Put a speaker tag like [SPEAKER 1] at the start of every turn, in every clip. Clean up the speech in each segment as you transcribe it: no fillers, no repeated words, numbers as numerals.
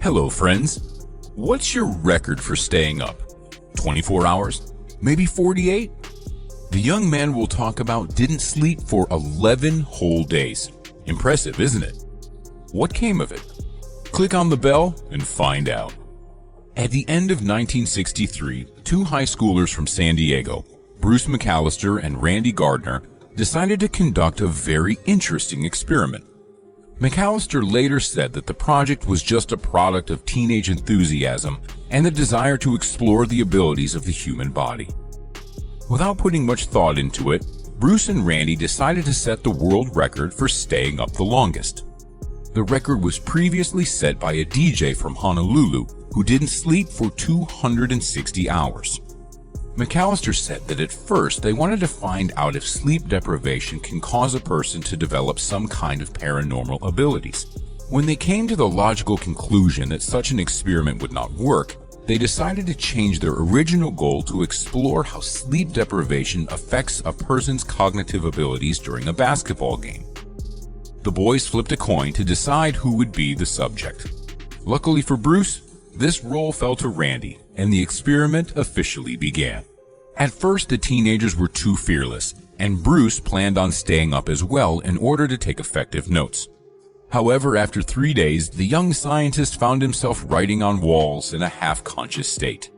[SPEAKER 1] Hello friends, what's your record for staying up? 24 hours? Maybe 48? The young man will talk about didn't sleep for 11 whole days. Impressive, isn't it? What came of it? Click on the bell and find out. At the end of 1963, two high schoolers from San Diego, Bruce McAllister and Randy Gardner, decided to conduct a very interesting experiment. McAllister later said that the project was just a product of teenage enthusiasm and the desire to explore the abilities of the human body. Without putting much thought into it, Bruce and Randy decided to set the world record for staying up the longest. The record was previously set by a DJ from Honolulu who didn't sleep for 260 hours. McAllister said that at first they wanted to find out if sleep deprivation can cause a person to develop some kind of paranormal abilities. When they came to the logical conclusion that such an experiment would not work, they decided to change their original goal to explore how sleep deprivation affects a person's cognitive abilities during a basketball game. The boys flipped a coin to decide who would be the subject. Luckily for Bruce, this role fell to Randy, and the experiment officially began. At first, the teenagers were too fearless, and Bruce planned on staying up as well in order to take effective notes. However, after 3 days, the young scientist found himself writing on walls in a half-conscious state.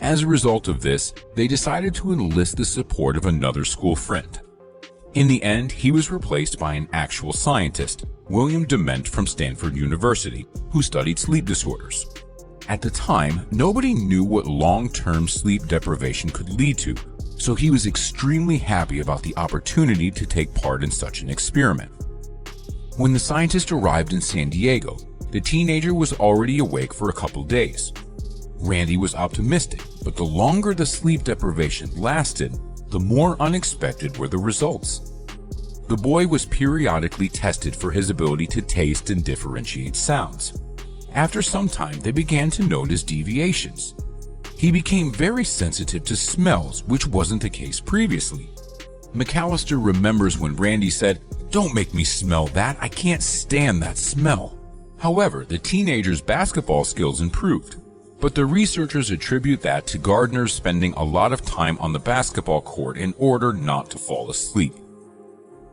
[SPEAKER 1] As a result of this, they decided to enlist the support of another school friend. In the end, he was replaced by an actual scientist, William Didn from Stanford University, who studied sleep disorders. At the time, nobody knew what long-term sleep deprivation could lead to, so he was extremely happy about the opportunity to take part in such an experiment. When the scientist arrived in San Diego, the teenager was already awake for a couple days. Randy was optimistic, but the longer the sleep deprivation lasted, the more unexpected were the results. The boy was periodically tested for his ability to taste and differentiate sounds. After some time, they began to notice deviations. He became very sensitive to smells, which wasn't the case previously. McAllister remembers when Randy said, "Don't make me smell that, I can't stand that smell." However, the teenager's basketball skills improved, but the researchers attribute that to Gardner spending a lot of time on the basketball court in order not to fall asleep.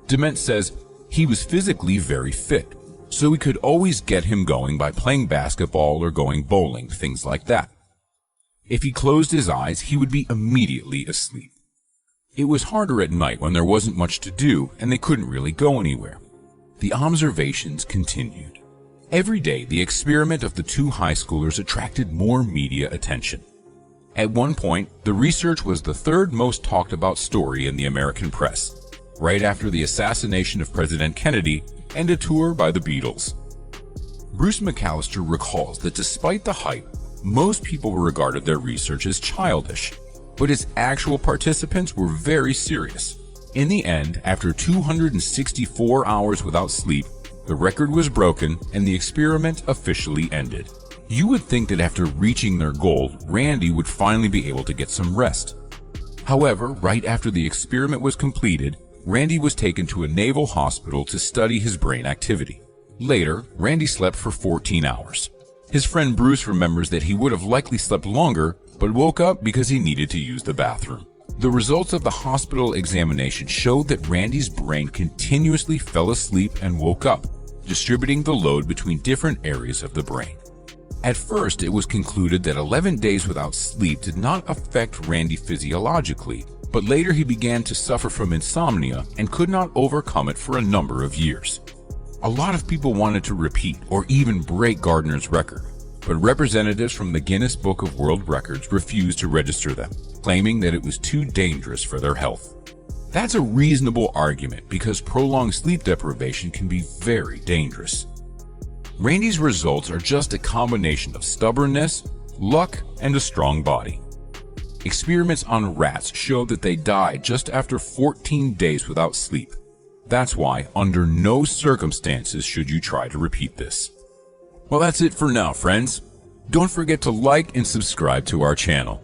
[SPEAKER 1] Dement says he was physically very fit, so we could always get him going by playing basketball or going bowling, things like that. If he closed his eyes, he would be immediately asleep. It was harder at night when there wasn't much to do and they couldn't really go anywhere. The observations continued. Every day, the experiment of the two high schoolers attracted more media attention. At one point, the research was the third most talked about story in the American press, right after the assassination of President Kennedy and a tour by the Beatles. Bruce McAllister recalls that despite the hype, most people regarded their research as childish, but its actual participants were very serious. In the end, after 264 hours without sleep, the record was broken and the experiment officially ended. You would think that after reaching their goal, Randy would finally be able to get some rest. However, right after the experiment was completed, Randy was taken to a naval hospital to study his brain activity. Later, Randy slept for 14 hours. His friend Bruce remembers that he would have likely slept longer, but woke up because he needed to use the bathroom. The results of the hospital examination showed that Randy's brain continuously fell asleep and woke up, distributing the load between different areas of the brain. At first, it was concluded that 11 days without sleep did not affect Randy physiologically, but later he began to suffer from insomnia and could not overcome it for a number of years. A lot of people wanted to repeat or even break Gardner's record, but representatives from the Guinness Book of World Records refused to register them, claiming that it was too dangerous for their health. That's a reasonable argument because prolonged sleep deprivation can be very dangerous. Randy's results are just a combination of stubbornness, luck, and a strong body. Experiments on rats showed that they died just after 14 days without sleep. That's why, under no circumstances should you try to repeat this. Well, that's it for now, friends. Don't forget to like and subscribe to our channel.